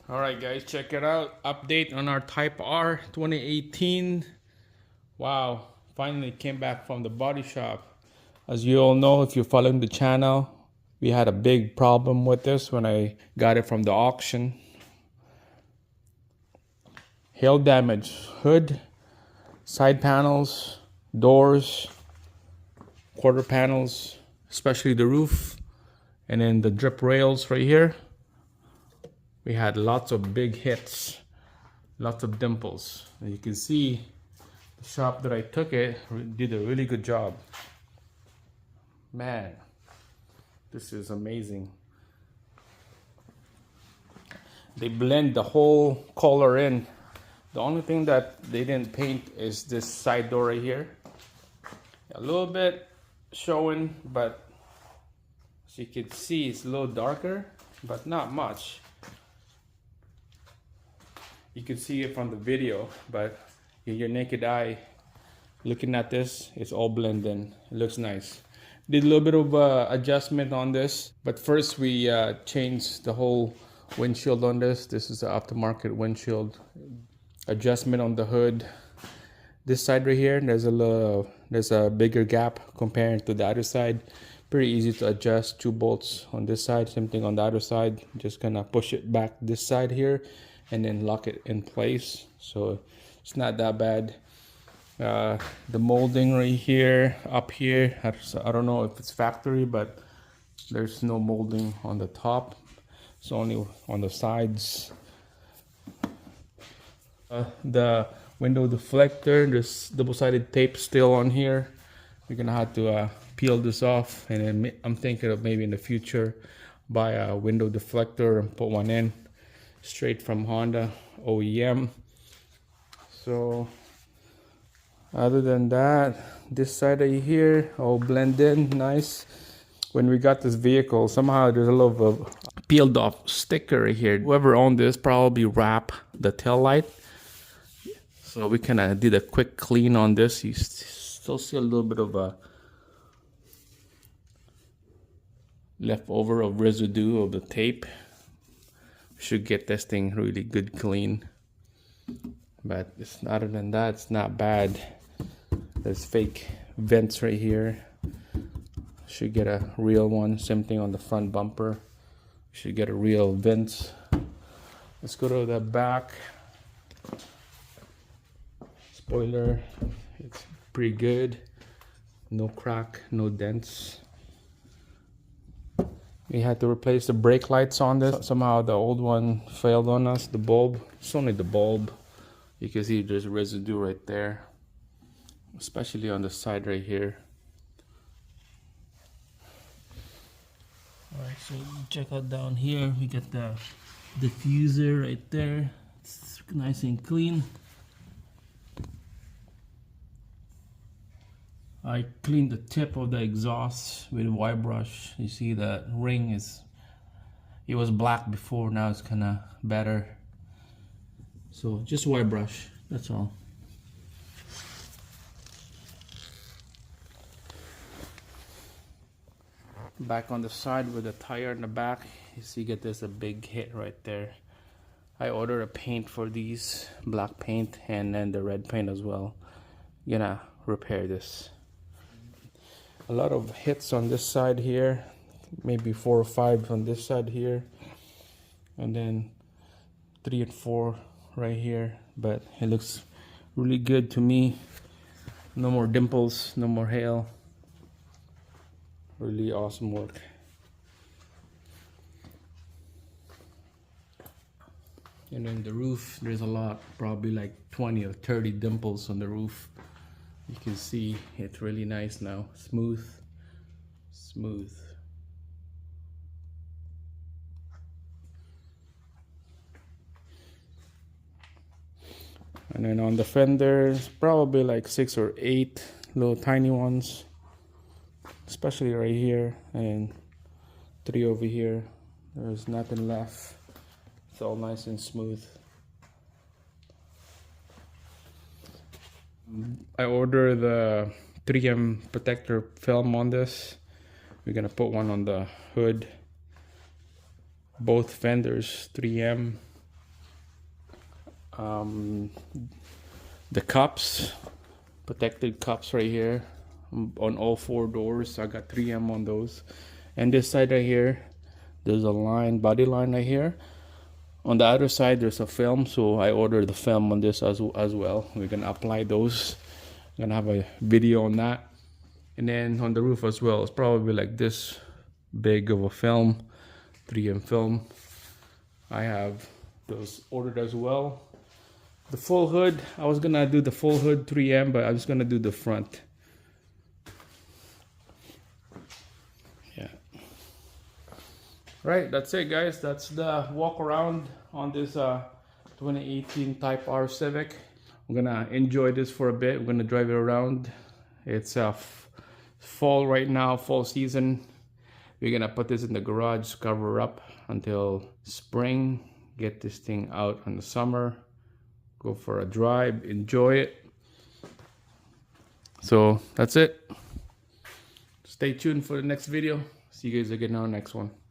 All right, guys, check it out. Update on our Type R 2018. Wow, finally came back from the body shop. As you all know, if you're following the channel, we had a big problem with this when I got it from the auction. Hail damage, hood, side panels, doors, quarter panels, especially the roof, and then the drip rails right here. We had lots of big hits, lots of dimples. And you can see the shop that I took it did a really good job. Man, this is amazing. They blend the whole color in. The only thing that they didn't paint is this side door right here. A little bit showing, but as you can see, it's a little darker, but not much. You can see it from the video, but your naked eye looking at this, it's all blended in. It looks nice. Did a little bit of adjustment on this, but first we changed the whole windshield on this. This is the aftermarket windshield. Adjustment on the hood. This side right here, there's a bigger gap compared to the other side. Pretty easy to adjust. 2 bolts on this side, same thing on the other side. Just gonna push it back this side here and then lock it in place, so it's not that bad. The molding right here, up here, I don't know if it's factory, but there's no molding on the top. It's only on the sides. The window deflector, there's double-sided tape still on here. We're gonna have to peel this off, and then I'm thinking of maybe in the future buy a window deflector and put one in straight from Honda OEM. So other than that, this side right here all blend in nice. When we got this vehicle, somehow there's a little of peeled off sticker right here. Whoever owned this probably wrap the tail light. So we kind of did a quick clean on this. You still see a little bit of a leftover of residue of the tape. Should get this thing really good clean, but other than that, it's not bad. There's fake vents right here. Should get a real one. Same thing on the front bumper. Should get a real vent. Let's go to the back. Spoiler, it's pretty good. No crack, no dents. We had to replace the brake lights on this. Somehow the old one failed on us, the bulb. It's only the bulb. You can see there's residue right there, especially on the side right here. Alright, so check out down here. We got the diffuser right there. It's nice and clean. I cleaned the tip of the exhaust with a wire brush. You see the ring it was black before, now it's kind of better. So just wire brush, that's all. Back on the side with the tire in the back, you see there's a big hit right there. I ordered a paint for these, black paint, and then the red paint as well. Gonna repair this. A lot of hits on this side here, maybe 4 or 5 on this side here, and then 3 and 4 right here, but it looks really good to me. No more dimples, no more hail. Really awesome work. And then the roof, there's a lot, probably like 20 or 30 dimples on the roof. You can see it's really nice now. Smooth. And then on the fenders, probably like 6 or 8 little tiny ones, especially right here, and 3 over here. There's nothing left. It's all nice and smooth. I ordered the 3M protector film on this. We're gonna put one on the hood. Both fenders 3M. The cups, protected cups right here on all 4 doors. I got 3M on those. And this side right here, there's a line, body line right here. On the other side, there's a film, so I ordered the film on this as well. We're gonna apply those. I'm gonna have a video on that. And then on the roof as well, it's probably like this big of a film, 3M film. I have those ordered as well. The full hood, I was gonna do the full hood 3M, but I'm just gonna do the front. Yeah. Right, that's it, guys. That's the walk around on this 2018 Type R Civic. I'm gonna enjoy this for a bit. We're gonna drive it around. It's fall right now, fall season. We're gonna put this in the garage, cover up until spring. Get this thing out in the summer. Go for a drive, enjoy it. So that's it. Stay tuned for the next video. See you guys again on the next one.